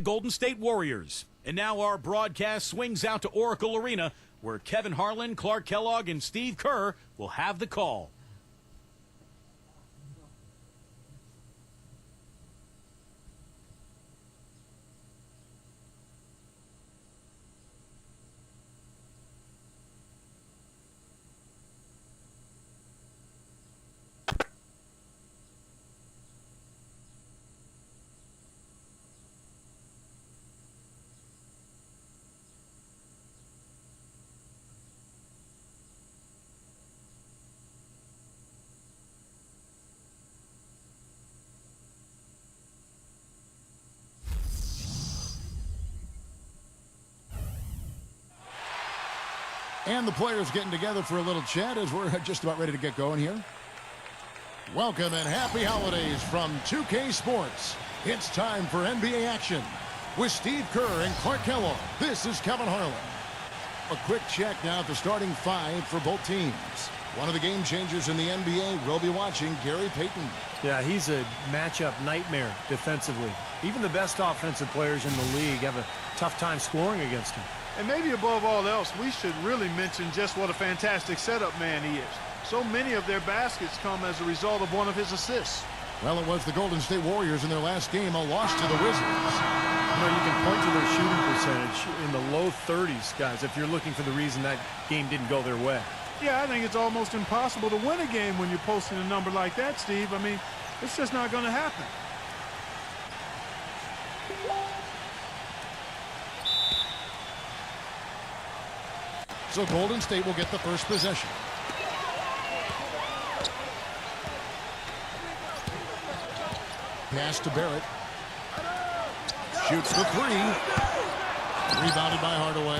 Golden State Warriors. And now our broadcast swings out to Oracle Arena, where Kevin Harlan, Clark Kellogg, and Steve Kerr will have the call. And the players getting together for a little chat as we're just about ready to get going here. Welcome and happy holidays from 2K Sports. It's time for NBA action. With Steve Kerr and Clark Kellogg, this is Kevin Harlan. A quick check now at the starting five for both teams. One of the game changers in the NBA will be watching, Gary Payton. Yeah, he's a matchup nightmare defensively. Even the best offensive players in the league have a tough time scoring against him. And maybe above all else, we should really mention just what a fantastic setup man he is. So many of their baskets come as a result of one of his assists. Well, it was the Golden State Warriors in their last game, a loss to the Wizards. You know, you can point to their shooting percentage in the low 30s, guys, if you're looking for the reason that game didn't go their way. Yeah, I think it's almost impossible to win a game when you're posting a number like that, Steve. I mean, it's just not going to happen. So Golden State will get the first possession. Pass to Barrett. Shoots the three. Rebounded by Hardaway.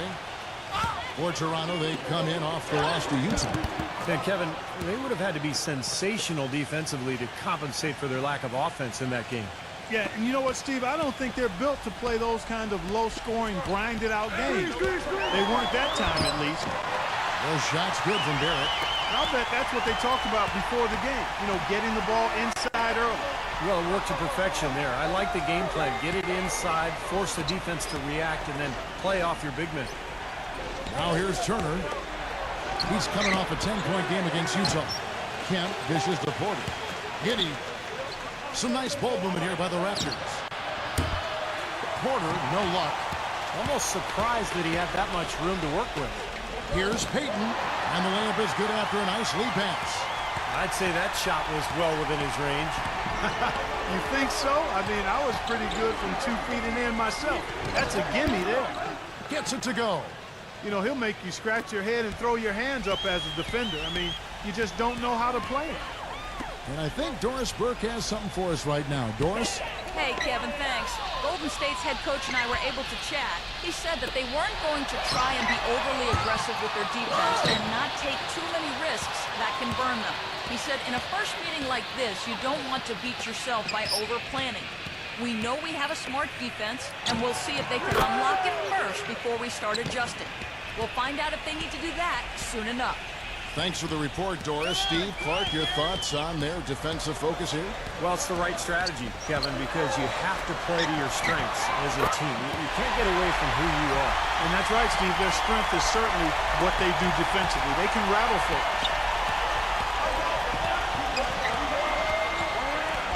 For Toronto, they come in off the loss to Utah. And Kevin, they would have had to be sensational defensively to compensate for their lack of offense in that game. Yeah, and you know what, Steve? I don't think they're built to play those kind of low-scoring, grinded-out games. They weren't that time, at least. Those shots good from Barrett. And I'll bet that's what they talked about before the game. You know, getting the ball inside early. Well, it worked to perfection there. I like the game plan. Get it inside, force the defense to react, and then play off your big men. Now here's Turner. He's coming off a 10-point game against Utah. Kemp dishes to Porter. Giddey. Some nice ball movement here by the Raptors. Porter, no luck. Almost surprised that he had that much room to work with. Here's Payton, and the layup is good after a nice lead pass. I'd say that shot was well within his range. You think so? I mean, I was pretty good from 2 feet and in myself. That's a gimme there. Gets it to go. You know, he'll make you scratch your head and throw your hands up as a defender. I mean, you just don't know how to play it. And I think Doris Burke has something for us right now. Doris? Hey, Kevin, thanks. Golden State's head coach and I were able to chat. He said that they weren't going to try and be overly aggressive with their defense and not take too many risks that can burn them. He said in a first meeting like this, you don't want to beat yourself by over-planning. We know we have a smart defense, and we'll see if they can unlock it first before we start adjusting. We'll find out if they need to do that soon enough. Thanks for the report, Doris. Steve, Clark, your thoughts on their defensive focus here? Well, it's the right strategy, Kevin, because you have to play to your strengths as a team. You can't get away from who you are. And that's right, Steve. Their strength is certainly what they do defensively. They can rattle folks.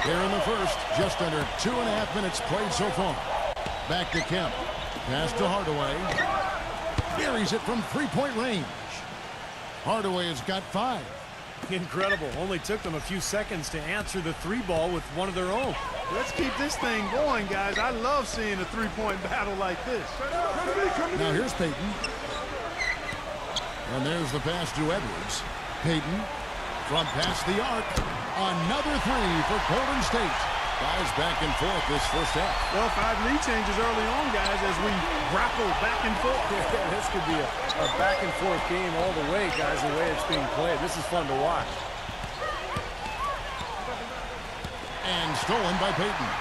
Here in the first, just under 2.5 minutes played so far. Back to Kemp. Pass to Hardaway. Buries it from three-point range. Hardaway has got 5. Incredible. Only took them a few seconds to answer the three ball with one of their own. Let's keep this thing going, guys. I love seeing a three-point battle like this. Now here's Payton. And there's the pass to Edwards. Payton from past the arc. Another three for Golden State. Guys back and forth this first half. Well, 5 lead changes early on, guys, as we grapple back and forth. Yeah, this could be a back and forth game all the way, guys, the way it's being played. This is fun to watch. And stolen by Payton.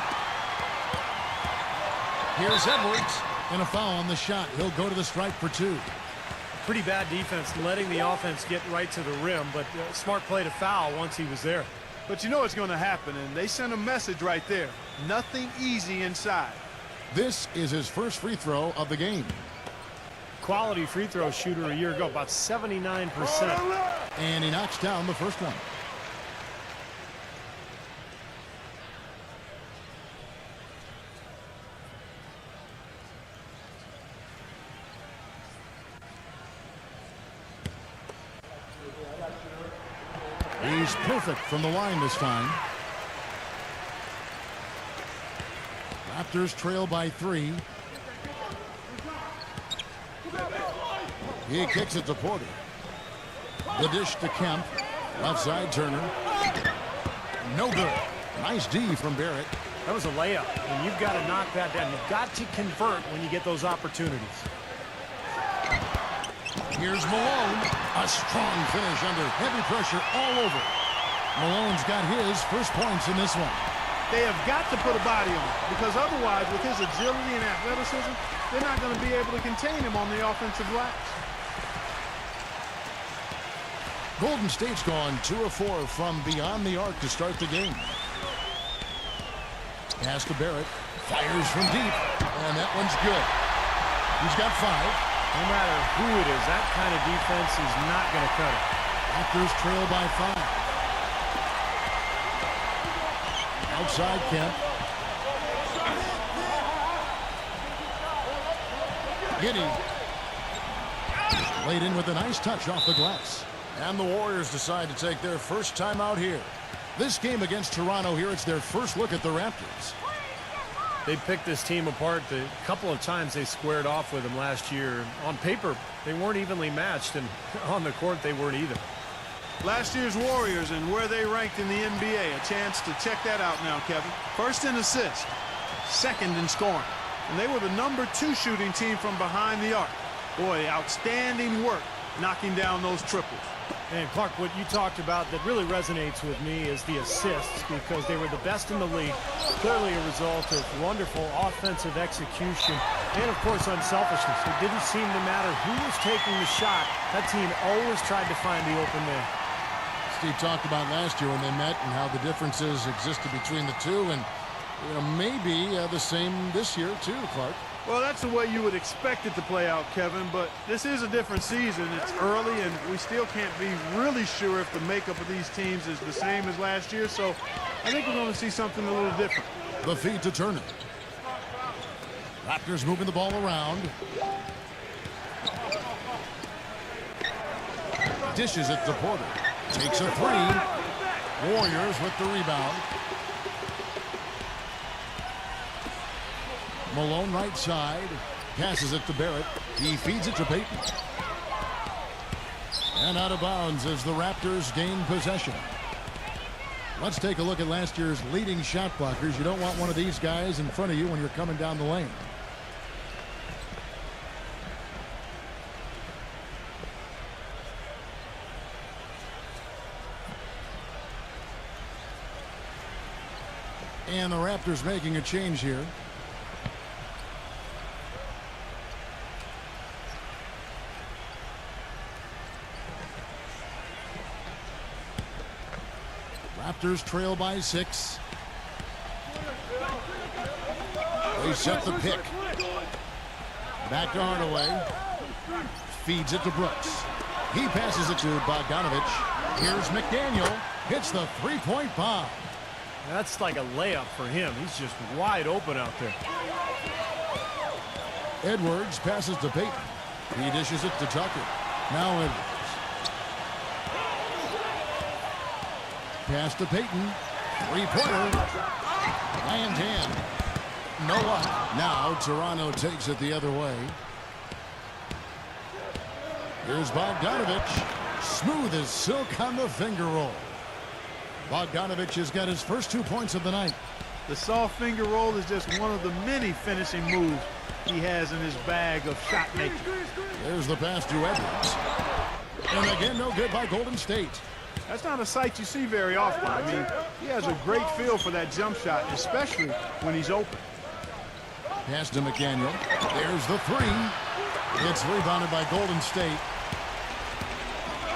Here's Edwards. And a foul on the shot. He'll go to the stripe for 2. Pretty bad defense, letting the offense get right to the rim, but smart play to foul once he was there. But you know it's going to happen, and they sent a message right there. Nothing easy inside. This is his first free throw of the game. Quality free throw shooter a year ago, about 79%. And he knocks down the first one. He's perfect from the line this time. Raptors trail by 3. He kicks it to Porter. The dish to Kemp. Left side Turner. No good. Nice D from Barrett. That was a layup, and you've got to knock that down. You've got to convert when you get those opportunities. Here's Malone. A strong finish under heavy pressure all over. Malone's got his first points in this one. They have got to put a body on him, because otherwise, with his agility and athleticism, they're not going to be able to contain him on the offensive glass. Golden State's gone 2 of 4 from beyond the arc to start the game. Pass to Barrett. Fires from deep. And that one's good. He's got 5. No matter who it is, that kind of defense is not going to cut it. Raptors trail by 5. Outside Kemp. Giddy. Laid in with a nice touch off the glass. And the Warriors decide to take their first time out here. This game against Toronto here, it's their first look at the Raptors. They picked this team apart. The couple of times they squared off with them last year. On paper, they weren't evenly matched, and on the court, they weren't either. Last year's Warriors and where they ranked in the NBA. A chance to check that out now, Kevin. First in assists, second in scoring. And they were the #2 shooting team from behind the arc. Boy, outstanding work knocking down those triples. And Clark, what you talked about that really resonates with me is the assists, because they were the best in the league. Clearly a result of wonderful offensive execution and, of course, unselfishness. It didn't seem to matter who was taking the shot. That team always tried to find the open man. Steve talked about last year when they met and how the differences existed between the two, and maybe the same this year too, Clark. Well, that's the way you would expect it to play out, Kevin, but this is a different season. It's early, and we still can't be really sure if the makeup of these teams is the same as last year, so I think we're going to see something a little different. The feed to Turner. Raptors moving the ball around. Dishes it to Porter. Takes a 3. Warriors with the rebound. Malone right side. Passes it to Barrett. He feeds it to Payton. And out of bounds as the Raptors gain possession. Let's take a look at last year's leading shot blockers. You don't want one of these guys in front of you when you're coming down the lane. And the Raptors making a change here. Raptors trail by 6. They set the pick. Back to Hardaway. Feeds it to Brooks. He passes it to Bogdanovich. Here's McDaniel. Hits the three-point bomb. That's like a layup for him. He's just wide open out there. Edwards passes to Payton. He dishes it to Tucker. Now Edwards. Pass to Payton. Three-pointer. Lands in. No luck. Now Toronto takes it the other way. Here's Bogdanovich. Smooth as silk on the finger roll. Bogdanovich has got his first 2 points of the night. The soft finger roll is just one of the many finishing moves he has in his bag of shot making. There's the pass to Edwards. And again, no good by Golden State. That's not a sight you see very often. I mean, he has a great feel for that jump shot, especially when he's open. Pass to McDaniel. There's the 3. It's rebounded by Golden State.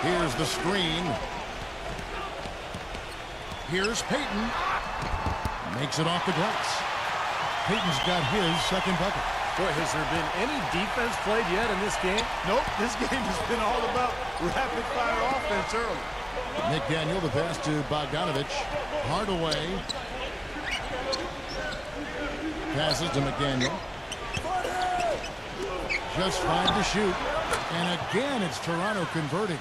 Here's the screen. Here's Payton. Makes it off the glass. Payton's got his second bucket. Boy, has there been any defense played yet in this game? Nope, this game has been all about rapid-fire offense early. McDaniel, the pass to Bogdanovich. Hardaway. Passes to McDaniel. Just 5 to shoot. And again, it's Toronto converting.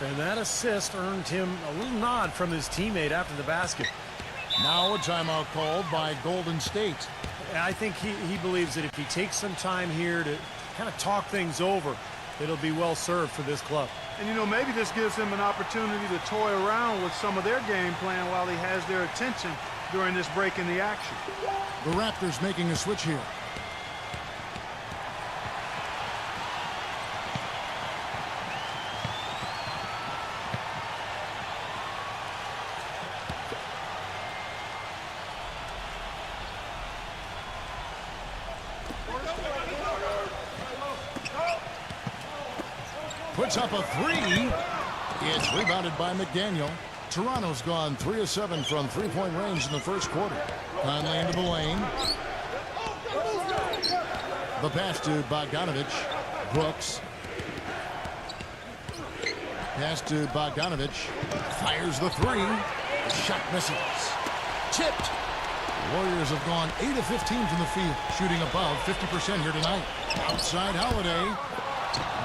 And that assist earned him a little nod from his teammate after the basket. Now a timeout called by Golden State. And I think he believes that if he takes some time here to kind of talk things over, it'll be well served for this club. And, you know, maybe this gives him an opportunity to toy around with some of their game plan while he has their attention during this break in the action. The Raptors making a switch here. Puts up a three. It's rebounded by McDaniel. Toronto's gone 3 of 7 from three-point range in the first quarter. Conley into the lane. The pass to Bogdanovich. Brooks. Pass to Bogdanovich. Fires the three. The shot misses. Tipped. Warriors have gone 8 of 15 from the field, shooting above 50% here tonight. Outside Holiday.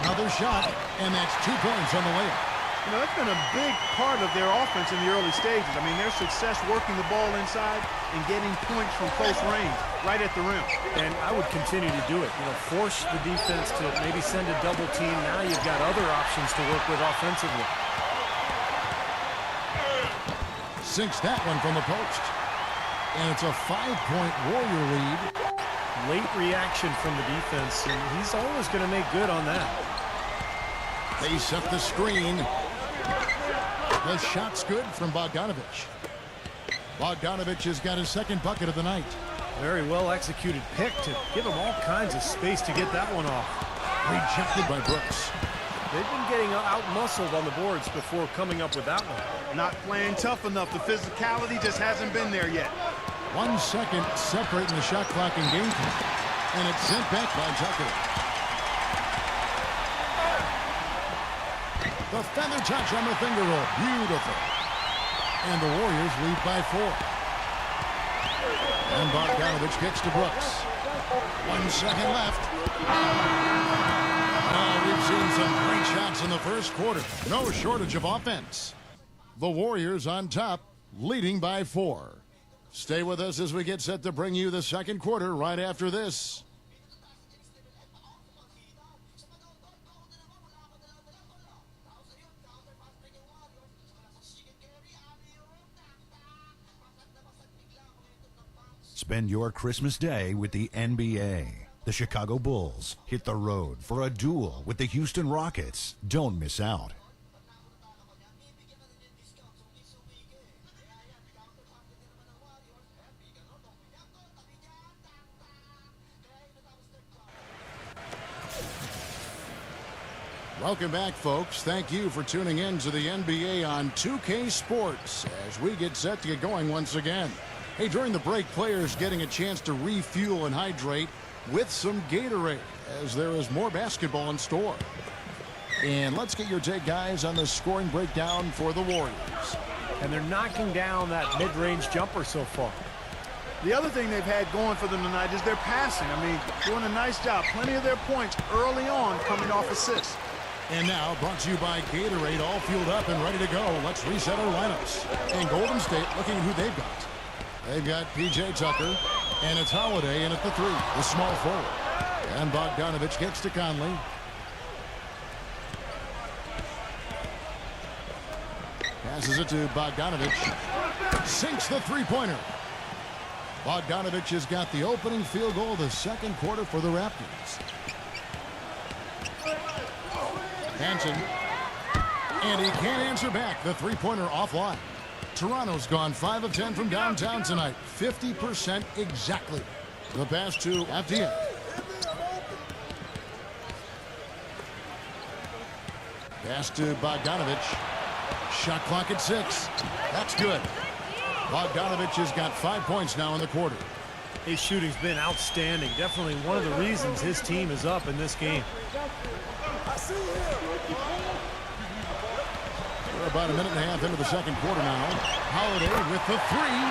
Another shot, and that's 2 points on the layup. You know, that's been a big part of their offense in the early stages. I mean, their success working the ball inside and getting points from close range, right at the rim. And I would continue to do it. You know, force the defense to maybe send a double team. Now you've got other options to work with offensively. Sinks that one from the post. And it's a 5-point Warrior lead. Late reaction from the defense, and he's always going to make good on that. They set the screen. The shot's good from Bogdanovich. Bogdanovich has got his second bucket of the night. Very well executed pick to give him all kinds of space to get that one off. Rejected by Brooks. They've been getting out-muscled on the boards before coming up with that one. Not playing tough enough. The physicality just hasn't been there yet. 1 second separating the shot clock and game clock. And it's sent back by Tucker. The feather touch on the finger roll. Beautiful. And the Warriors lead by 4. And Bogdanovich kicks to Brooks. 1 second left. We've seen some great shots in the first quarter. No shortage of offense. The Warriors on top, leading by 4. Stay with us as we get set to bring you the second quarter right after this. Spend your Christmas day with the NBA. The Chicago Bulls hit the road for a duel with the Houston Rockets. Don't miss out. Welcome back, folks. Thank you for tuning in to the NBA on 2K Sports as we get set to get going once again. Hey, during the break, players getting a chance to refuel and hydrate with some Gatorade as there is more basketball in store. And let's get your take, guys, on the scoring breakdown for the Warriors. And they're knocking down that mid-range jumper so far. The other thing they've had going for them tonight is their passing. I mean, doing a nice job. Plenty of their points early on coming off assists. And now, brought to you by Gatorade, all fueled up and ready to go. Let's reset our lineups. And Golden State looking at who they've got. They've got P.J. Tucker, and it's Holiday in at the 3, the small forward. And Bogdanovich gets to Conley. Passes it to Bogdanovich. Sinks the three-pointer. Bogdanovich has got the opening field goal of the second quarter for the Raptors. Hansen. And he can't answer back. The three-pointer offline. Toronto's gone 5 of 10 from downtown tonight. 50% exactly. The pass to Avdiya. Pass to Bogdanovich. Shot clock at 6. That's good. Bogdanovich has got 5 points now in the quarter. His shooting's been outstanding. Definitely one of the reasons his team is up in this game. We're about a minute and a half into the second quarter now. Holiday with the three,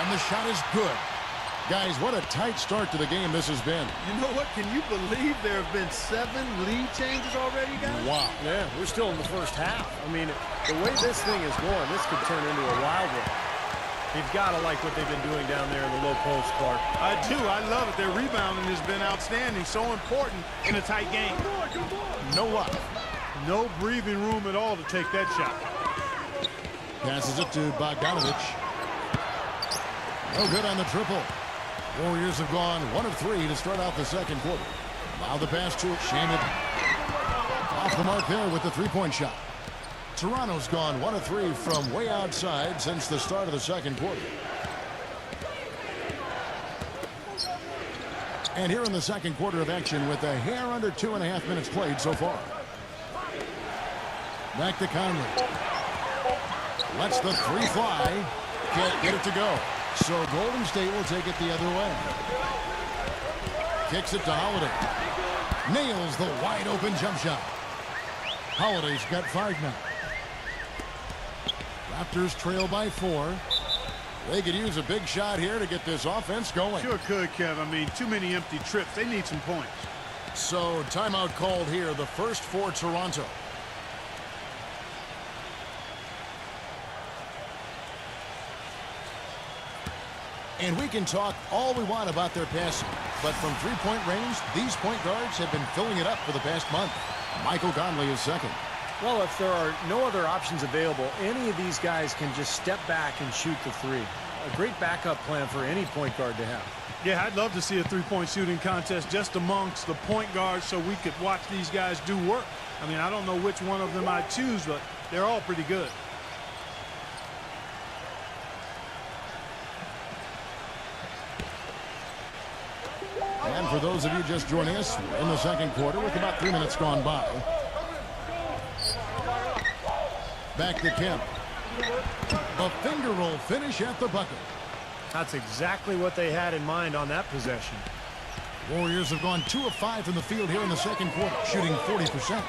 and the shot is good. Guys, what a tight start to the game this has been. You know what? Can you believe there have been 7 lead changes already, guys? Wow. Yeah, we're still in the first half. I mean, the way this thing is going, this could turn into a wild one. You've got to like what they've been doing down there in the low post, Clark. I do. I love it. Their rebounding has bbeen outstanding. So important in a tight game. No luck. No breathing room at all to take that shot. Passes it to Bogdanovich. No good on the triple. Warriors have gone 1 of 3 to start out the second quarter. Now the pass to Shaman. Off the mark there with the three-point shot. Toronto's gone 1 of 3 from way outside since the start of the second quarter. And here in the second quarter of action with a hair under 2.5 minutes played so far. Back to Conley. Lets the three fly. Can't get it to go. So Golden State will take it the other way. Kicks it to Holiday. Nails the wide open jump shot. Holiday's got 5 now. Raptors trail by 4. They could use a big shot here to get this offense going. Sure could, Kev. I mean, too many empty trips. They need some points. So timeout called here, the first for Toronto. And we can talk all we want about their passing, but from three-point range, these point guards have been filling it up for the past month. Michael Conley is second. Well, if there are no other options available, any of these guys can just step back and shoot the three. A great backup plan for any point guard to have. Yeah, I'd love to see a three-point shooting contest just amongst the point guards so we could watch these guys do work. I mean, I don't know which one of them I'd choose, but they're all pretty good. And for those of you just joining us, we're in the second quarter with about 3 minutes gone by. Back to Kemp. A finger roll finish at the bucket. That's exactly what they had in mind on that possession. Warriors have gone 2 of 5 from the field here in the second quarter, shooting 40%.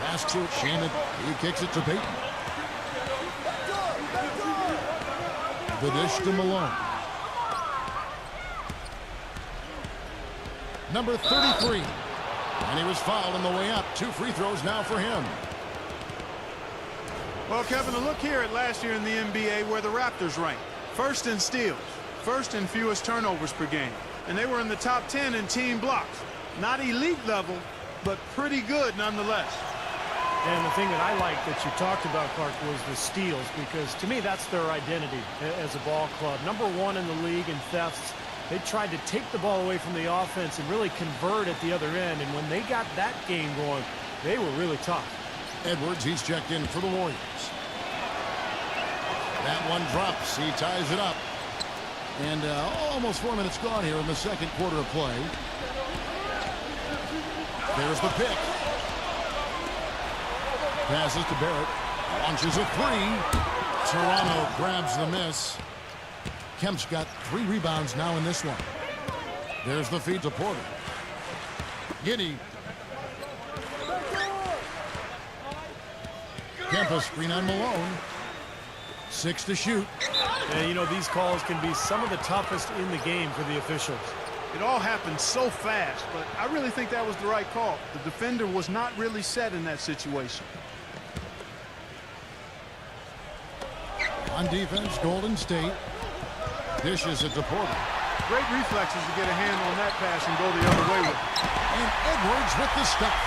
Pass to it, Shaman. He kicks it to Payton. The dish to Malone. Number 33. And he was fouled on the way up. 2 free throws now for him. Well, Kevin, a look here at last year in the NBA where the Raptors ranked. First in steals, first in fewest turnovers per game. And they were in the top 10 in team blocks. Not elite level, but pretty good nonetheless. And the thing that I like that you talked about, Clark, was the steals, because to me that's their identity as a ball club. Number 1 in the league in thefts. They tried to take the ball away from the offense and really convert at the other end. And when they got that game going, they were really tough. Edwards, he's checked in for the Warriors. That one drops. He ties it up. And almost 4 minutes gone here in the second quarter of play. There's the pick. Passes to Barrett. Launches a three. Toronto grabs the miss. Kemp's got 3 rebounds now in this one. There's the feed to Porter. Giddey. Kemp a screen on Malone. 6 to shoot. And, you know, these calls can be some of the toughest in the game for the officials. It all happened so fast, but I really think that was the right call. The defender was not really set in that situation. On defense, Golden State dishes it to Porter. Great reflexes to get a hand on that pass and go the other way with it. And Edwards with the stuff.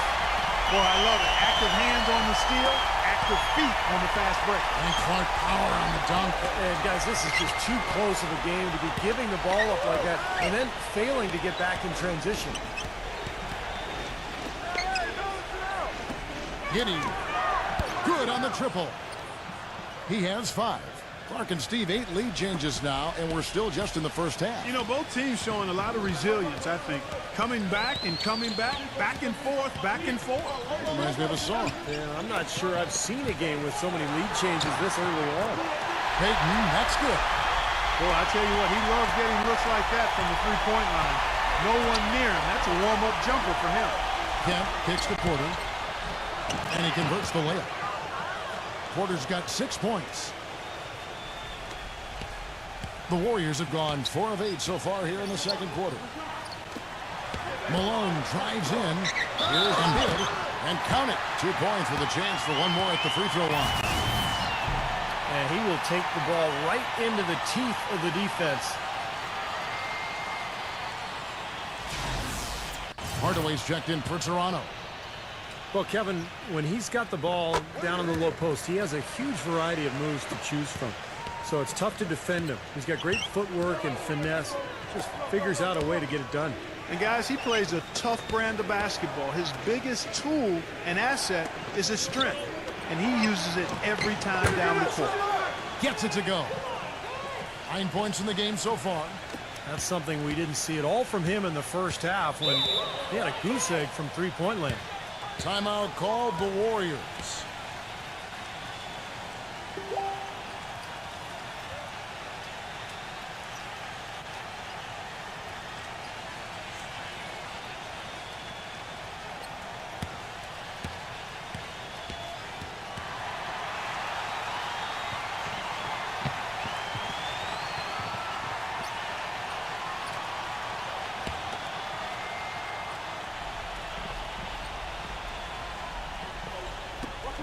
Boy, I love it. Active hands on the steal, active feet on the fast break. And Clark power on the dunk. And, guys, this is just too close of a game to be giving the ball up like that and then failing to get back in transition. Giddey. Good on the triple. He has 5. Clark and Steve, 8 lead changes now, and we're still just in the first half. You know, both teams showing a lot of resilience, I think. Coming back and coming back, back and forth, back and forth. Reminds me of a song. Yeah, I'm not sure I've seen a game with so many lead changes this early on. Payton, that's good. Boy, I tell you what, he loves getting looks like that from the three-point line. No one near him. That's a warm-up jumper for him. Kemp kicks to Porter, and he converts the layup. Porter's got 6 points. The Warriors have gone 4 of 8 so far here in the second quarter. Malone drives in. Here's good. And count it. 2 points with a chance for one more at the free throw line. And he will take the ball right into the teeth of the defense. Hardaway's checked in for Toronto. Well, Kevin, when he's got the ball down in the low post, he has a huge variety of moves to choose from. So it's tough to defend him. He's got great footwork and finesse. Just figures out a way to get it done. And guys, he plays a tough brand of basketball. His biggest tool and asset is his strength. And he uses it every time down the court. Gets it to go. 9 points in the game so far. That's something we didn't see at all from him in the first half when he had a goose egg from three-point land. Timeout called the Warriors.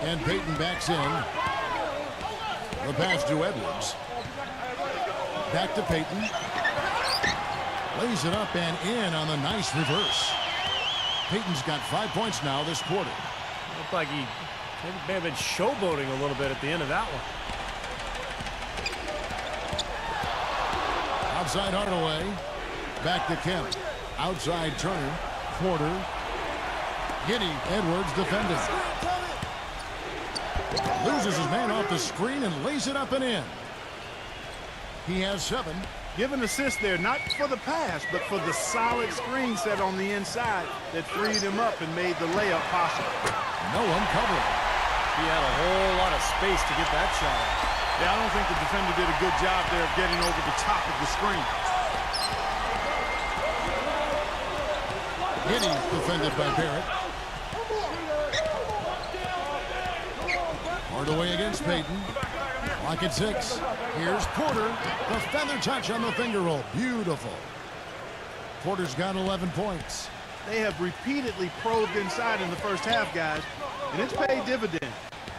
And Payton backs in. The pass to Edwards. Back to Payton. Lays it up and in on the nice reverse. Payton's got 5 points now this quarter. Looked like he may have been showboating a little bit at the end of that one. Outside Hardaway. Back to Kemp. Outside Turner. Porter. Giddy. Edwards defending. Loses his man off the screen and lays it up and in. He has 7. Give an assist there, not for the pass, but for the solid screen set on the inside that freed him up and made the layup possible. No one covering. He had a whole lot of space to get that shot. Yeah, I don't think the defender did a good job there of getting over the top of the screen. Giddy defended by Barrett. Hardaway against Payton. Clock at 6. Here's Porter. The feather touch on the finger roll. Beautiful. Porter's got 11 points. They have repeatedly probed inside in the first half, guys, and it's paid dividend.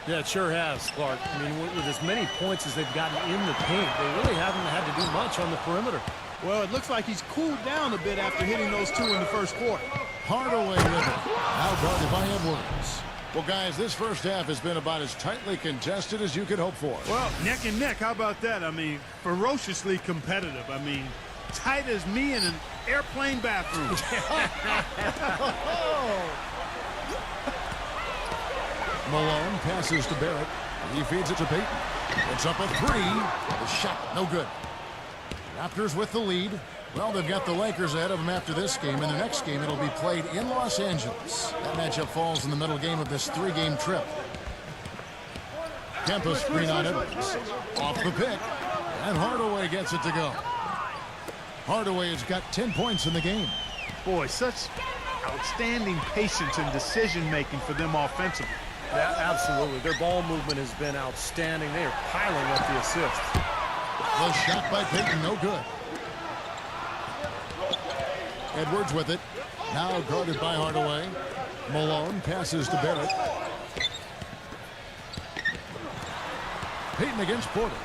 Yeah, it sure has, Clark. I mean, with as many points as they've gotten in the paint, they really haven't had to do much on the perimeter. Well, it looks like he's cooled down a bit after hitting those 2 in the first quarter. Hardaway with it. Now guarded by Edwards. Well, guys, this first half has been about as tightly contested as you could hope for. Well, neck and neck, how about that? I mean, ferociously competitive. I mean, tight as me in an airplane bathroom. Malone passes to Barrett. He feeds it to Payton. It's up a 3. The shot, no good. Raptors with the lead. Well, they've got the Lakers ahead of them after this game. In the next game, it'll be played in Los Angeles. That matchup falls in the middle game of this 3-game trip. Kemp screen on Edwards. Off the pick. And Hardaway gets it to go. Hardaway has got 10 points in the game. Boy, such outstanding patience and decision-making for them offensively. Yeah, absolutely. Their ball movement has been outstanding. They are piling up the assists. The shot by Payton, no good. Edwards with it. Now guarded by Hardaway. Malone passes to Barrett. Payton against Porter.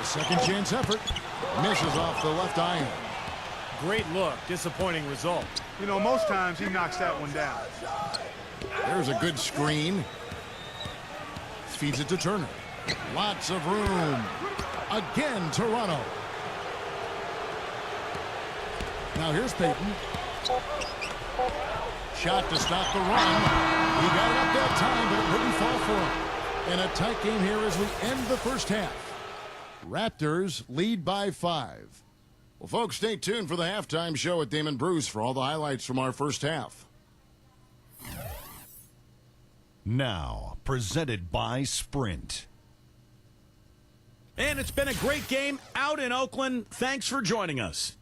A second chance effort. Misses off the left iron. Great look. Disappointing result. You know, most times he knocks that one down. There's a good screen. Feeds it to Turner. Lots of room. Again, Toronto. Now here's Payton. Shot to stop the run. He got it up that time, but it wouldn't fall for him. And a tight game here as we end the first half. Raptors lead by 5. Well, folks, stay tuned for the halftime show at Damon Bruce for all the highlights from our first half. Now, presented by Sprint. And it's been a great game out in Oakland. Thanks for joining us.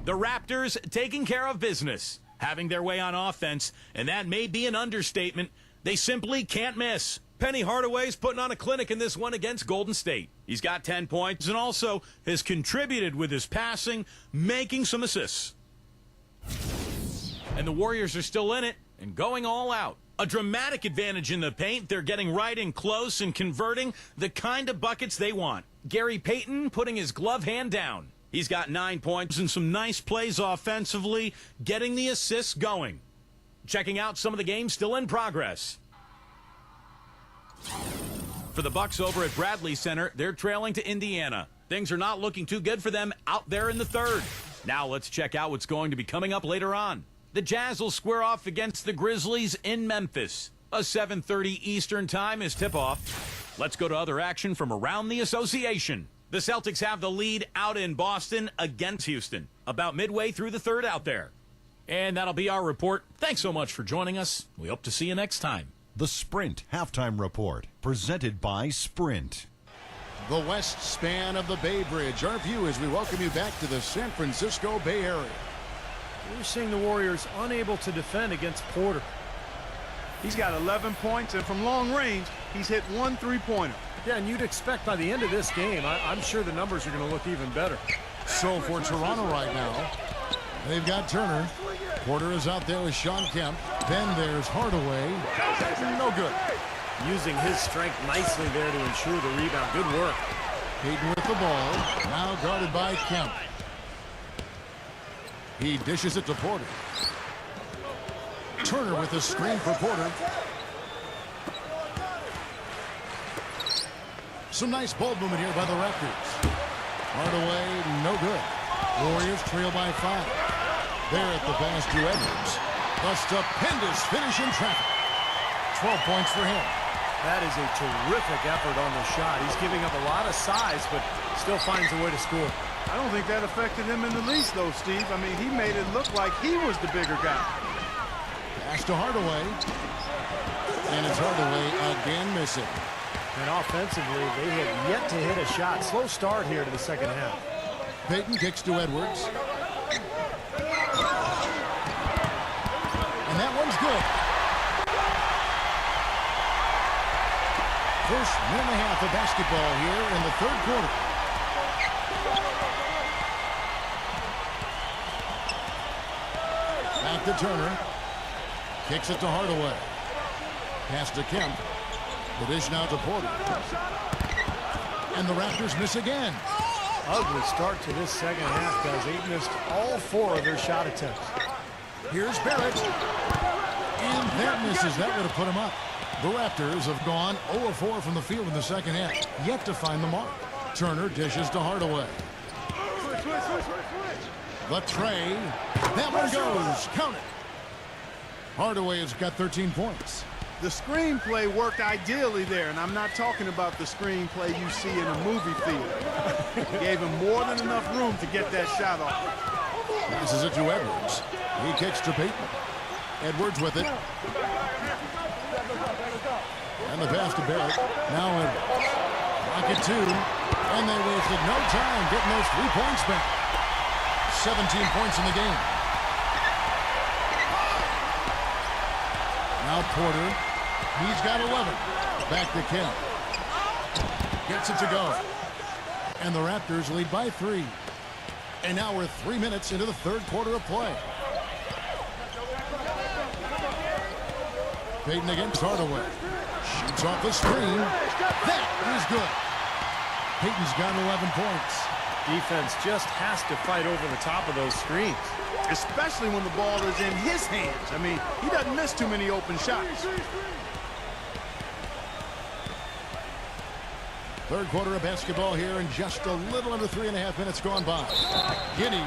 The Raptors taking care of business, having their way on offense, and that may be an understatement. They simply can't miss. Penny Hardaway's putting on a clinic in this one against Golden State. He's got 10 points and also has contributed with his passing, making some assists. And the Warriors are still in it and going all out. A dramatic advantage in the paint. They're getting right in close and converting the kind of buckets they want. Gary Payton putting his glove hand down. He's got 9 points and some nice plays offensively, getting the assists going. Checking out some of the games still in progress. For the Bucks over at Bradley Center, they're trailing to Indiana. Things are not looking too good for them out there in the third. Now let's check out what's going to be coming up later on. The Jazz will square off against the Grizzlies in Memphis. A 7:30 Eastern time is tip-off. Let's go to other action from around the association. The Celtics have the lead out in Boston against Houston. About midway through the third out there. And that'll be our report. Thanks so much for joining us. We hope to see you next time. The Sprint Halftime Report, presented by Sprint. The west span of the Bay Bridge. Our view as we welcome you back to the San Francisco Bay Area. We're seeing the Warriors unable to defend against Porter. He's got 11 points, and from long range, he's hit 1 3-pointer. Yeah, and you'd expect by the end of this game, I'm sure the numbers are going to look even better. So for Toronto right now, they've got Turner. Porter is out there with Sean Kemp. Then there's Hardaway. No good. Using his strength nicely there to ensure the rebound. Good work. Payton with the ball. Now guarded by Kemp. He dishes it to Porter. Turner with a screen for Porter. Some nice ball movement here by the Raptors. Hardaway, no good. Warriors trail by 5. There at the pass to Edwards. A stupendous finish in traffic. 12 points for him. That is a terrific effort on the shot. He's giving up a lot of size, but still finds a way to score. I don't think that affected him in the least, though, Steve. I mean, he made it look like he was the bigger guy. Pass to Hardaway. And it's Hardaway again missing. And offensively, they have yet to hit a shot. Slow start here to the second half. Payton kicks to Edwards. And that one's good. First minute and a half of basketball here in the third quarter. Back to Turner. Kicks it to Hardaway. Pass to Kemp. The dish now to Porter. And the Raptors miss again. Ugly start to this second half, guys. They've missed all 4 of their shot attempts. Here's Barrett. And that misses. That would have put him up. The Raptors have gone 0-4 from the field in the second half. Yet to find the mark. Turner dishes to Hardaway. The tray. That one goes. Count it. Hardaway has got 13 points. The screenplay worked ideally there, and I'm not talking about the screenplay you see in a movie theater. He gave him more than enough room to get that shot off. Passes it to Edwards. He kicks to Payton. Edwards with it. And the pass to Barrett. Now Edwards. Rocket 2. And they wasted no time getting those 3 points back. 17 points in the game. Now Porter. He's got 11. Back to Kemp. Gets it to go. And the Raptors lead by 3. And now we're 3 minutes into the third quarter of play. Payton against Hardaway. Shoots off the screen. That is good. Payton's got 11 points. Defense just has to fight over the top of those screens. Especially when the ball is in his hands. I mean, he doesn't miss too many open shots. Third quarter of basketball here, and just a little under 3.5 minutes gone by. Giddey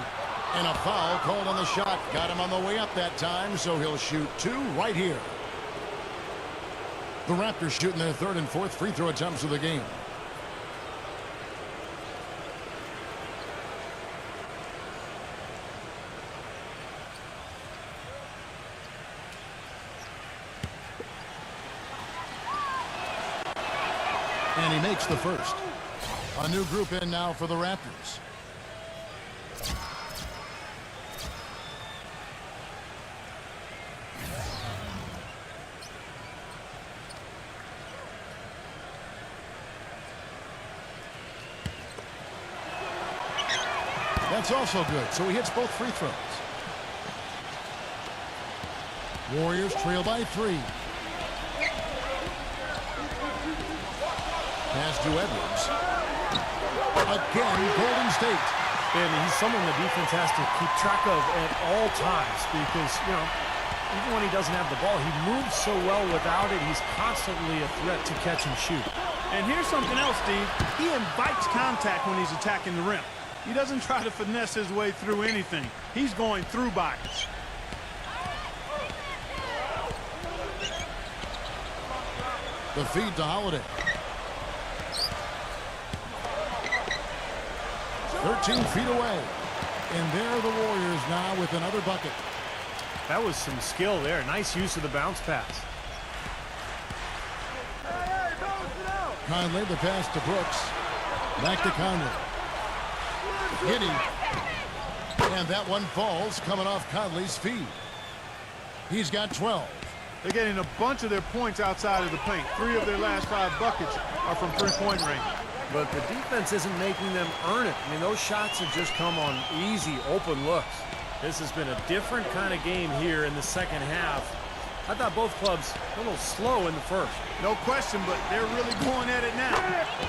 and a foul called on the shot. Got him on the way up that time, so he'll shoot 2 right here. The Raptors shooting their third and fourth free throw attempts of the game. And he makes the first. A new group in now for the Raptors. That's also good, so he hits both free throws. Warriors trail by 3. Pass to Edwards. Again, Golden State. And he's someone the defense has to keep track of at all times because, you know, even when he doesn't have the ball, he moves so well without it. He's constantly a threat to catch and shoot. And here's something else, Steve. He invites contact when he's attacking the rim. He doesn't try to finesse his way through anything. He's going through bodies. The feed to Holiday. 13 feet away. And there are the Warriors now with another bucket. That was some skill there. Nice use of the bounce pass. Conley, the pass to Brooks. Back to Conley. Hitting. And that one falls coming off Conley's feet. He's got 12. They're getting a bunch of their points outside of the paint. 3 of their last 5 buckets are from three-point range. But the defense isn't making them earn it. I mean, those shots have just come on easy, open looks. This has been a different kind of game here in the second half. I thought both clubs a little slow in the first. No question, but they're really going at it now.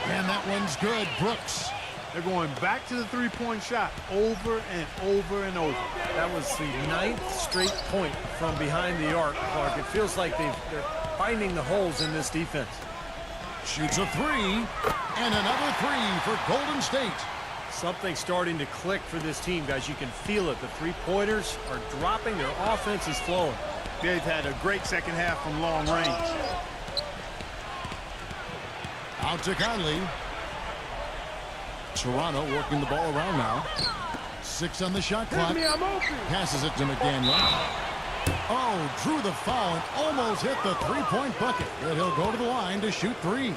And that one's good. Brooks. They're going back to the three-point shot over and over and over. That was the 9th straight point from behind the arc, Clark. It feels like they're finding the holes in this defense. Shoots a 3. And another 3 for Golden State. Something starting to click for this team, guys. You can feel it. The three-pointers are dropping. Their offense is flowing. They've had a great second half from long range. Out to Conley. Toronto working the ball around now. 6 on the shot clock. Passes it to McDaniel. Oh, drew the foul and almost hit the three-point bucket. But he'll go to the line to shoot 3.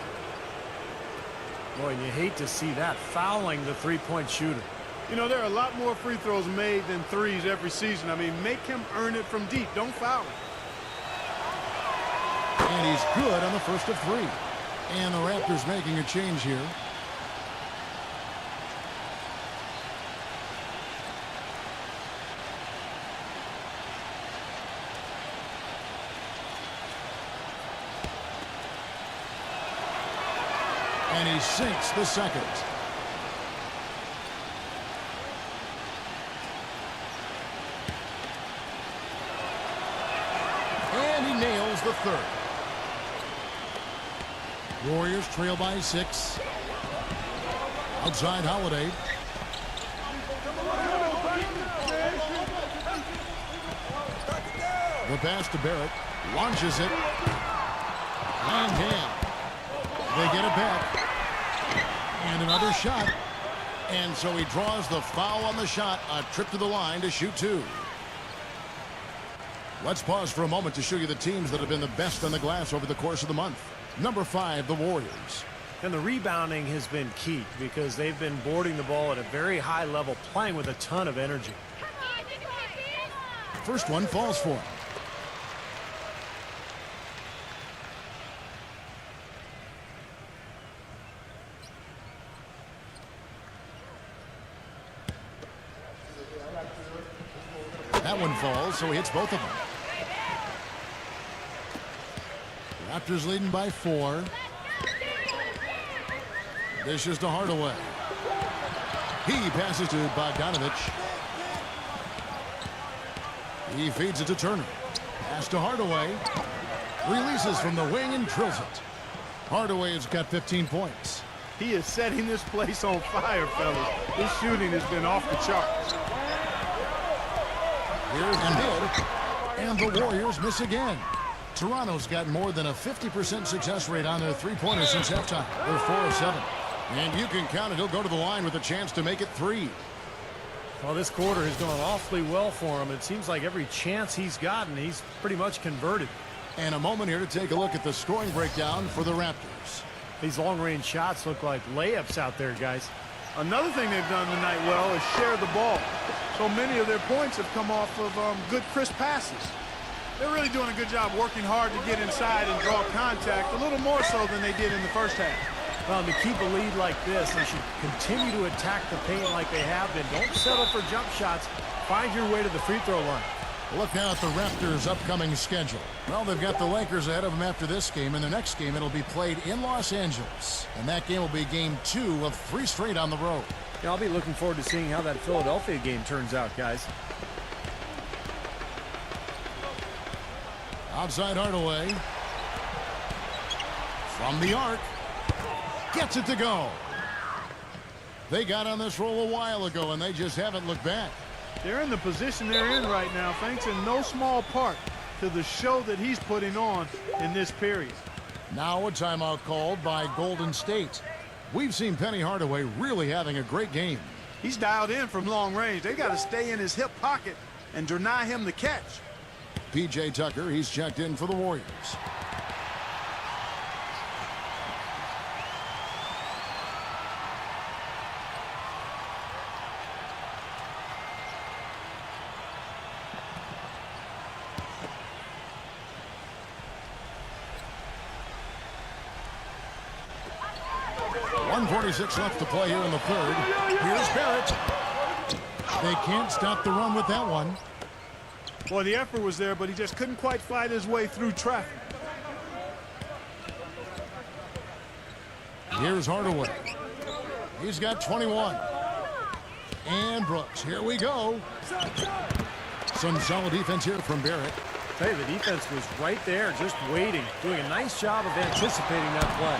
Boy, and you hate to see that, fouling the three-point shooter. You know, there are a lot more free throws made than threes every season. I mean, make him earn it from deep. Don't foul him. And he's good on the first of 3. And the Raptors making a change here. And he sinks the second. And he nails the third. Warriors trail by 6. Outside Holiday. The pass to Barrett. Launches it. Hand. They get it back. And another shot. And so he draws the foul on the shot. A trip to the line to shoot 2. Let's pause for a moment to show you the teams that have been the best on the glass over the course of the month. Number 5, the Warriors. And the rebounding has been key because they've been boarding the ball at a very high level, playing with a ton of energy. First one falls for him. That one falls, so he hits both of them. Raptors leading by 4. This is to Hardaway. He passes to Bogdanovich. He feeds it to Turner. Pass to Hardaway. Releases from the wing and drills it. Hardaway has got 15 points. He is setting this place on fire, fellas. His shooting has been off the charts. Here's the hit. And the Warriors miss again. Toronto's got more than a 50% success rate on their three-pointers since halftime. They're 4 of 7. And you can count it. He'll go to the line with a chance to make it 3. Well, this quarter has gone awfully well for him. It seems like every chance he's gotten, he's pretty much converted. And a moment here to take a look at the scoring breakdown for the Raptors. These long-range shots look like layups out there, guys. Another thing they've done tonight well is share the ball. So many of their points have come off of good, crisp passes. They're really doing a good job working hard to get inside and draw contact, a little more so than they did in the first half. Well, to keep a lead like this, they should continue to attack the paint like they have been. Don't settle for jump shots. Find your way to the free throw line. Look now at the Raptors' upcoming schedule. Well, they've got the Lakers ahead of them after this game, and the next game it'll be played in Los Angeles. And that game will be game 2 of 3 straight on the road. Yeah, I'll be looking forward to seeing how that Philadelphia game turns out, guys. Outside Hardaway. From the arc. Gets it to go. They got on this roll a while ago, and they just haven't looked back. They're in the position they're in right now, thanks in no small part to the show that he's putting on in this period. Now a timeout called by Golden State. We've seen Penny Hardaway really having a great game. He's dialed in from long range. They got to stay in his hip pocket and deny him the catch. P.J. Tucker, he's checked in for the Warriors. .146 left to play here in the third. Here's Barrett. They can't stop the run with that one. Boy, the effort was there, but he just couldn't quite fight his way through traffic. Here's Hardaway. He's got 21. And Brooks. Here we go. Some solid defense here from Barrett. Hey, the defense was right there, just waiting, doing a nice job of anticipating that play.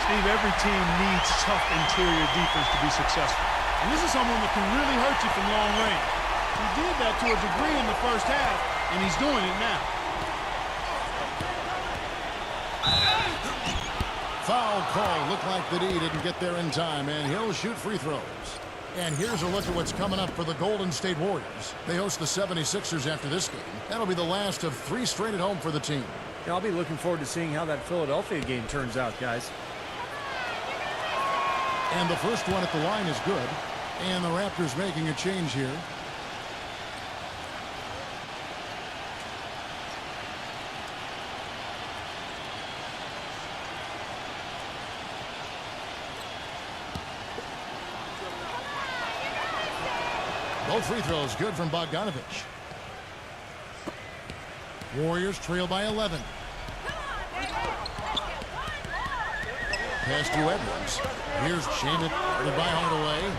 Steve, every team needs tough interior defense to be successful. And this is someone that can really hurt you from long range. He did that to a degree in the first half, and he's doing it now. Foul call. Looked like the D didn't get there in time, and he'll shoot free throws. And here's a look at what's coming up for the Golden State Warriors. They host the 76ers after this game. That'll be the last of 3 straight at home for the team. Yeah, I'll be looking forward to seeing how that Philadelphia game turns out, guys. And the first one at the line is good. And the Raptors making a change here. Both free throws good from Bogdanovich. Warriors trail by 11. Pass to Edwards. Here's Shamet, guarded by Hardaway.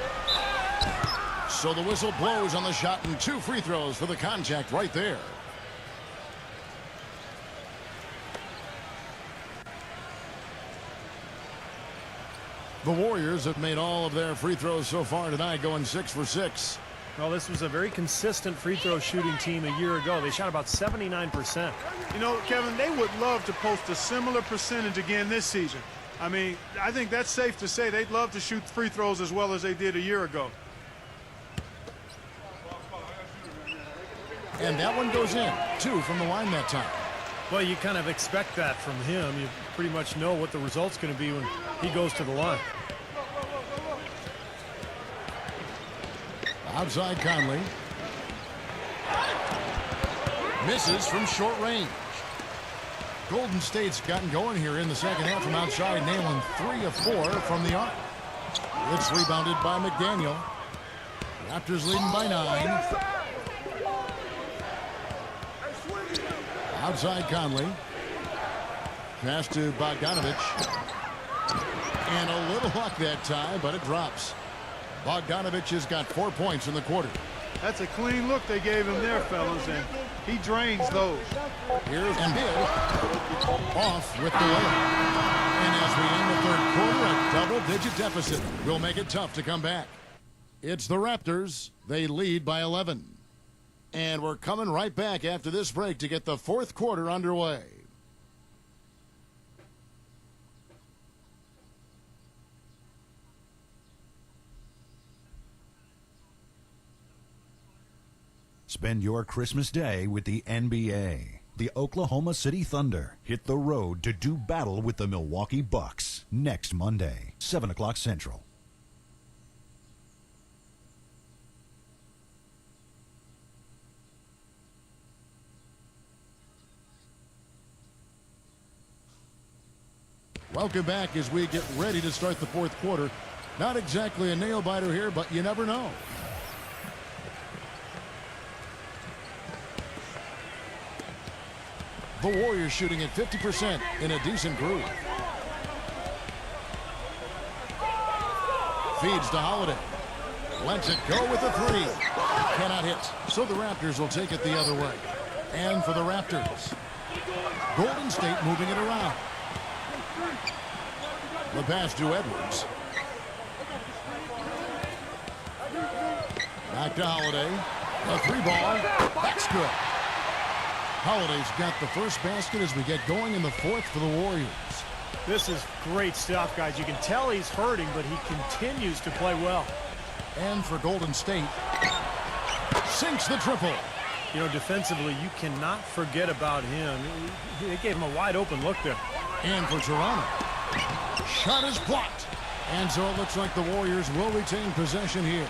So the whistle blows on the shot, and 2 free throws for the contact right there. The Warriors have made all of their free throws so far tonight, going 6 for 6. Well, this was a very consistent free throw shooting team a year ago. They shot about 79%. You know, Kevin, they would love to post a similar percentage again this season. I mean, I think that's safe to say they'd love to shoot free throws as well as they did a year ago. And that one goes in. 2 from the line that time. Well, you kind of expect that from him. You pretty much know what the result's going to be when he goes to the line. Outside Conley. Misses from short range. Golden State's gotten going here in the second half from outside, nailing 3 of 4 from the arc. It's rebounded by McDaniel. Raptors leading by 9. Outside Conley. Pass to Bogdanovich. And a little luck that time, but it drops. Bogdanovich has got 4 points in the quarter. That's a clean look they gave him there, fellas, and he drains those. Here's Embiid off with the layup. And as we end the third quarter, a double-digit deficit will make it tough to come back. It's the Raptors. They lead by 11. And we're coming right back after this break to get the fourth quarter underway. Spend your Christmas day with the NBA. The Oklahoma City Thunder hit the road to do battle with the Milwaukee Bucks. next Monday, 7 o'clock Central. Welcome back as we get ready to start the fourth quarter. Not exactly a nail-biter here, but you never know. The Warriors shooting at 50% in a decent groove. Feeds to Holiday. Lets it go with a three. Cannot hit. So the Raptors will take it the other way. And for the Raptors, Golden State moving it around. The pass to Edwards. Back to Holiday. A three ball. That's good. Holiday's got the first basket as we get going in the fourth for the Warriors. This is great stuff, guys. You can tell he's hurting, but he continues to play well. And for Golden State, sinks the triple. You know, defensively, you cannot forget about him. They gave him a wide open look there. And for Toronto, shot is blocked. And so it looks like the Warriors will retain possession here.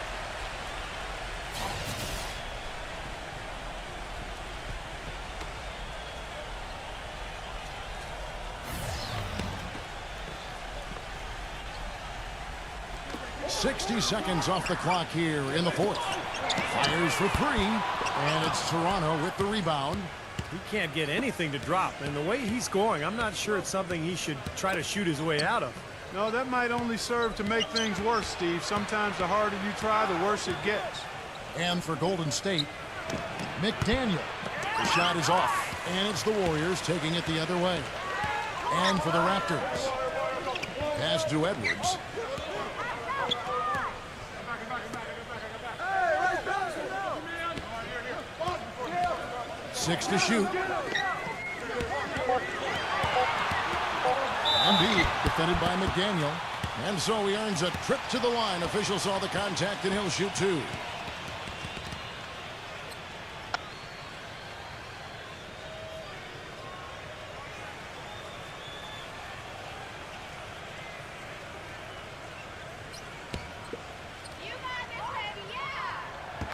Seconds off the clock here in the fourth. Fires for three, and it's Toronto with the rebound. He can't get anything to drop, and the way he's going, I'm not sure it's something he should try to shoot his way out of. No, that might only serve to make things worse, Steve. Sometimes the harder you try, the worse it gets. And for Golden State, McDaniel. The shot is off, and it's the Warriors taking it the other way. And for the Raptors, pass to Edwards. Six to shoot. Embiid defended by McDaniel. And so he earns a trip to the line. Official saw the contact and he'll shoot two.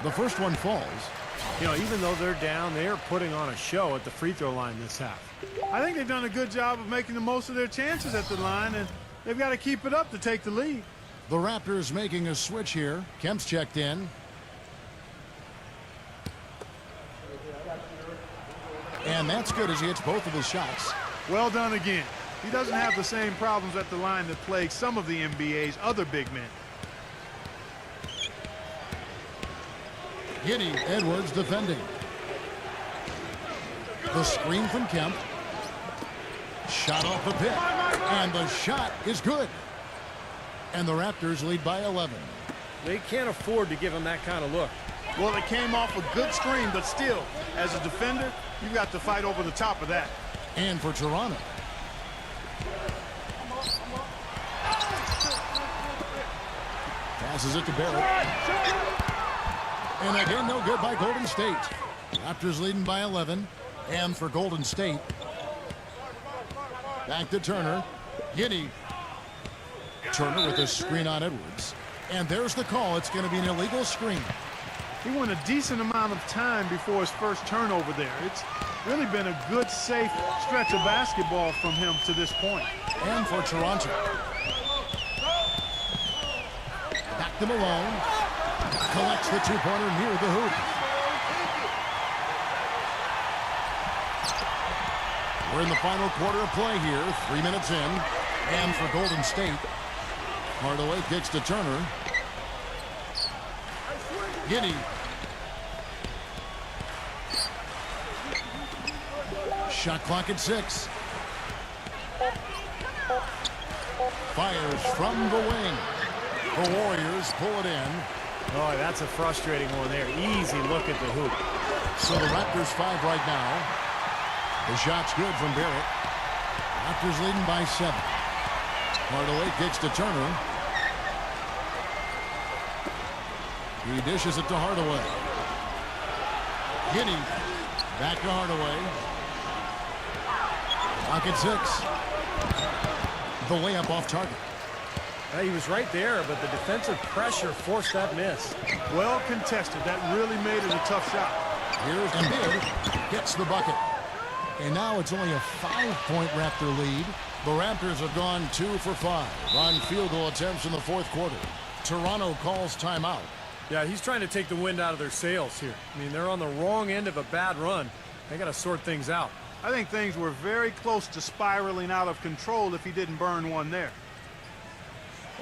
The first one falls. You know, even though they're down, they are putting on a show at the free throw line this half. I think they've done a good job of making the most of their chances at the line, and they've got to keep it up to take the lead. The Raptors making a switch here. Kemp's checked in. And that's good as he hits both of his shots. Well done again. He doesn't have the same problems at the line that plague some of the NBA's other big men. Giddey, Edwards defending. The screen from Kemp. Shot off the pick. And the shot is good. And the Raptors lead by 11. They can't afford to give him that kind of look. Well, it came off a good screen, but still, as a defender, you've got to fight over the top of that. And for Toronto, passes it to Barrett. And again, no good by Golden State. Raptors leading by 11. And for Golden State, back to Turner. Giddey. Turner with a screen on Edwards. And there's the call. It's going to be an illegal screen. He went a decent amount of time before his first turnover there. It's really been a good, safe stretch of basketball from him to this point. And for Toronto, back to Malone. Collects the two-pointer near the hoop. We're in the final quarter of play here. 3 minutes in. And for Golden State, Hardaway kicks to Turner. Giddey. Shot clock at 6. Fires from the wing. The Warriors pull it in. Oh, that's a frustrating one there. Easy look at the hoop. So the Raptors 5 right now. The shot's good from Barrett. Raptors leading by 7. Hardaway kicks to Turner. He dishes it to Hardaway. Giddey. Back to Hardaway. Clock at 6. The layup off target. He was right there, but the defensive pressure forced that miss. Well contested. That really made it a tough shot. Here's Embiid. Gets the bucket. And now it's only a 5-point Raptor lead. The Raptors have gone 2 for 5 on field goal attempts in the fourth quarter. Toronto calls timeout. Yeah, he's trying to take the wind out of their sails here. I mean, they're on the wrong end of a bad run. They got to sort things out. I think things were very close to spiraling out of control if he didn't burn one there.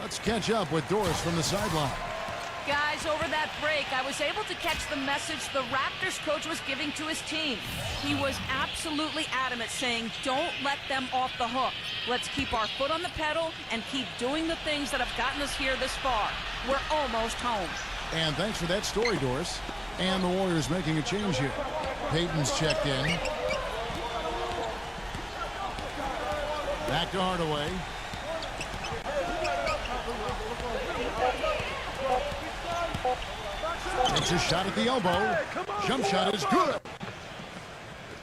Let's catch up with Doris from the sideline. Guys, over that break, I was able to catch the message the Raptors coach was giving to his team. He was absolutely adamant, saying, don't let them off the hook. Let's keep our foot on the pedal and keep doing the things that have gotten us here this far. We're almost home. And thanks for that story, Doris. And the Warriors making a change here. Payton's checked in. Back to Hardaway. Takes a shot at the elbow. Jump shot is good.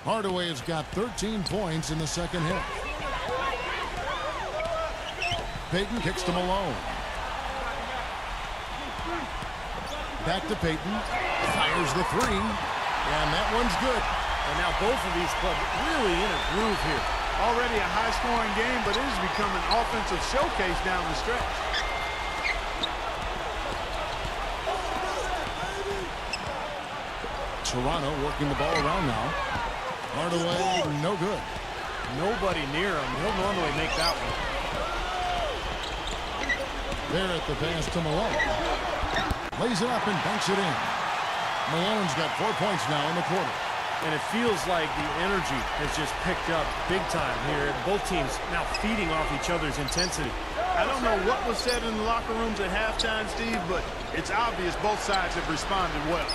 Hardaway has got 13 points in the second half. Payton kicks to Malone. Back to Payton. Fires the three. And that one's good. And now both of these clubs really in a groove here. Already a high-scoring game, but it has become an offensive showcase down the stretch. Toronto working the ball around now. Hardaway, no good. Nobody near him. He'll normally make that one. There at the pass to Malone. Lays it up and banks it in. Malone's got 4 points now in the quarter. And it feels like the energy has just picked up big time here. Both teams now feeding off each other's intensity. I don't know what was said in the locker rooms at halftime, Steve, but it's obvious both sides have responded well.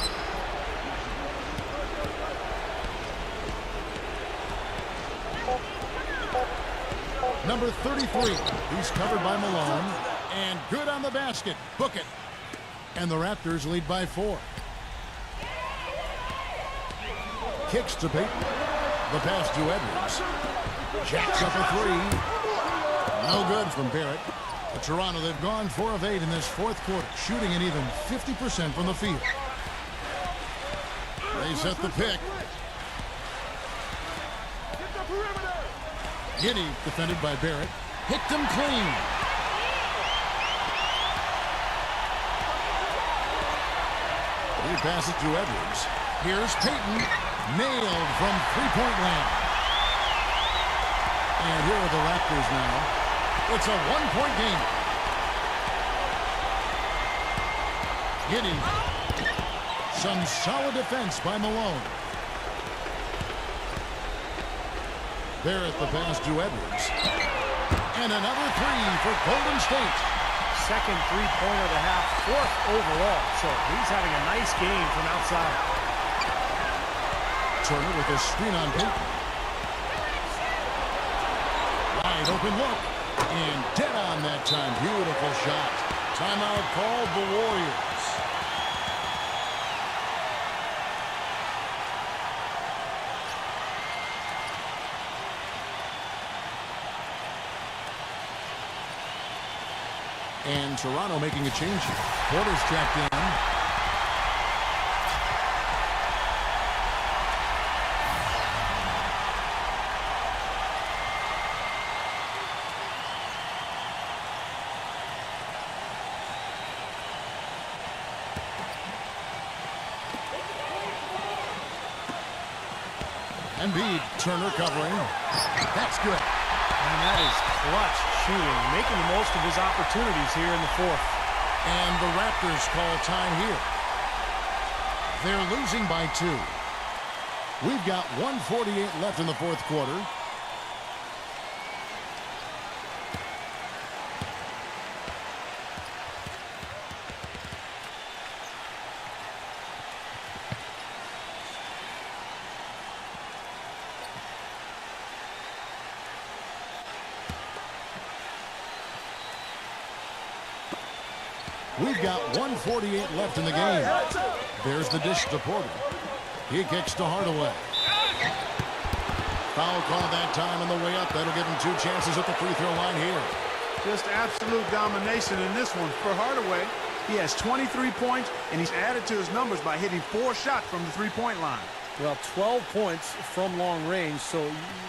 Number 33. He's covered by Malone. And good on the basket. Book it. And the Raptors lead by 4. Kicks to Payton. The pass to Edwards. Jacks up a three. No good from Barrett. But Toronto, they've gone 4 of 8 in this fourth quarter, shooting an even 50% from the field. They set the pick. Giddy defended by Barrett. Picked him clean. He passes it to Edwards. Here's Payton. Nailed from three-point land. And here are the Raptors now. It's a one-point game. Giddy. Some solid defense by Malone. Barrett the pass to Edwards. And another three for Golden State. Second three-pointer of the half, 4th overall. So he's having a nice game from outside. Turner with a screen on Payton. Wide open look. And dead on that time. Beautiful shot. Timeout called the Warriors. And Toronto making a change here. Porter's checked in. Embiid, Turner covering. That's good. And that is clutch shooting, making the most of his opportunities here in the fourth. And the Raptors call time here. They're losing by 2. We've got 1:48 left in the fourth quarter. We've got 1:48 left in the game. There's the dish to Porter. He kicks to Hardaway. Foul call that time on the way up. That'll give him 2 chances at the free throw line here. Just absolute domination in this one. For Hardaway, he has 23 points, and he's added to his numbers by hitting 4 shots from the three-point line. Well, 12 points from long range, so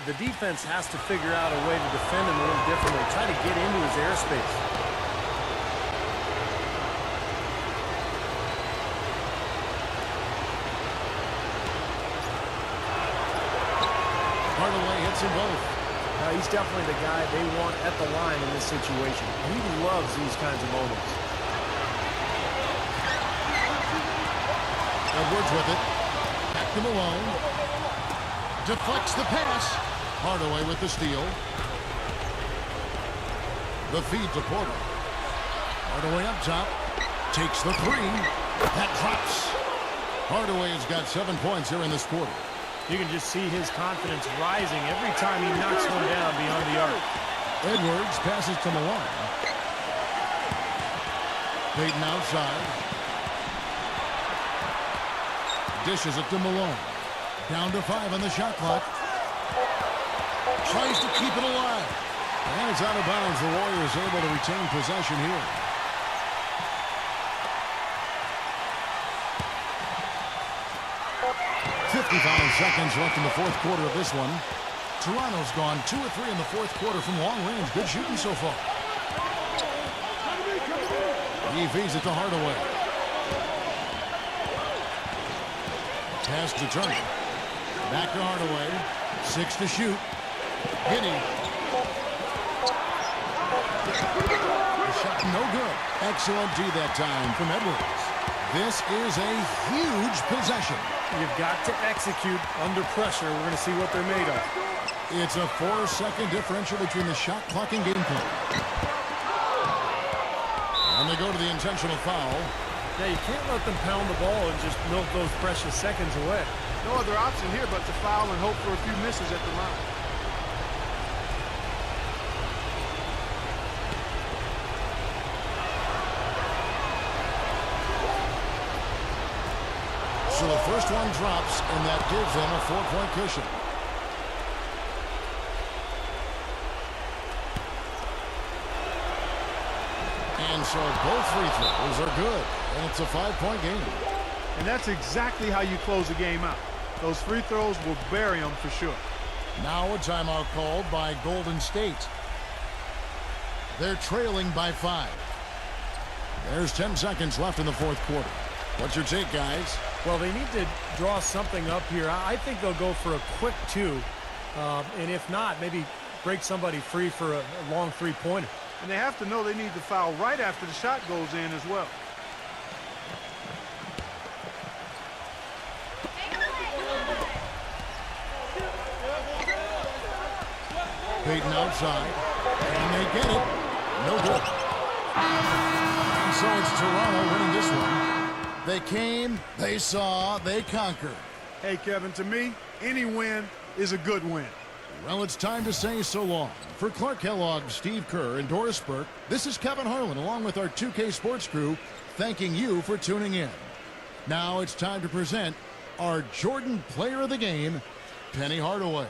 the defense has to figure out a way to defend him a little differently, try to get into his airspace. Hardaway hits them both. He's definitely the guy they want at the line in this situation. He loves these kinds of moments. Edwards with it. Back to Malone. Deflects the pass. Hardaway with the steal. The feed to Porter. Hardaway up top. Takes the 3. That drops. Hardaway's got 7 points here in this quarter. You can just see his confidence rising every time he knocks one down beyond the arc. Edwards passes to Malone. Payton outside. Dishes it to Malone. Down to 5 on the shot clock. Tries to keep it alive. And it's out of bounds. The Warriors able to retain possession here. Seconds left in the fourth quarter of this one. Toronto's gone 2 or 3 in the fourth quarter from long range. Good shooting so far. He feeds it to Hardaway. Pass to Turner. Back to Hardaway. 6 to shoot. Hitting. The shot no good. Excellent D that time from Edwards. This is a huge possession. You've got to execute under pressure. We're going to see what they're made of. It's a 4-second differential between the shot clock and game clock. And they go to the intentional foul. Yeah, you can't let them pound the ball and just milk those precious seconds away. No other option here but to foul and hope for a few misses at the line. So the first one drops, and that gives them a 4-point cushion. And so both free throws are good, and it's a 5-point game. And that's exactly how you close a game out. Those free throws will bury them for sure. Now a timeout called by Golden State. They're trailing by 5. There's 10 seconds left in the fourth quarter. What's your take, guys? Well, they need to draw something up here. I think they'll go for a quick 2. And if not, maybe break somebody free for a long three-pointer. And they have to know they need to foul right after the shot goes in as well. Payton outside. And they get it. No good. And so it's Toronto winning this one. They came, they saw, they conquered. Hey, Kevin, to me, any win is a good win. Well, it's time to say so long. For Clark Kellogg, Steve Kerr, and Doris Burke, this is Kevin Harlan along with our 2K Sports crew thanking you for tuning in. Now it's time to present our Jordan Player of the Game, Penny Hardaway.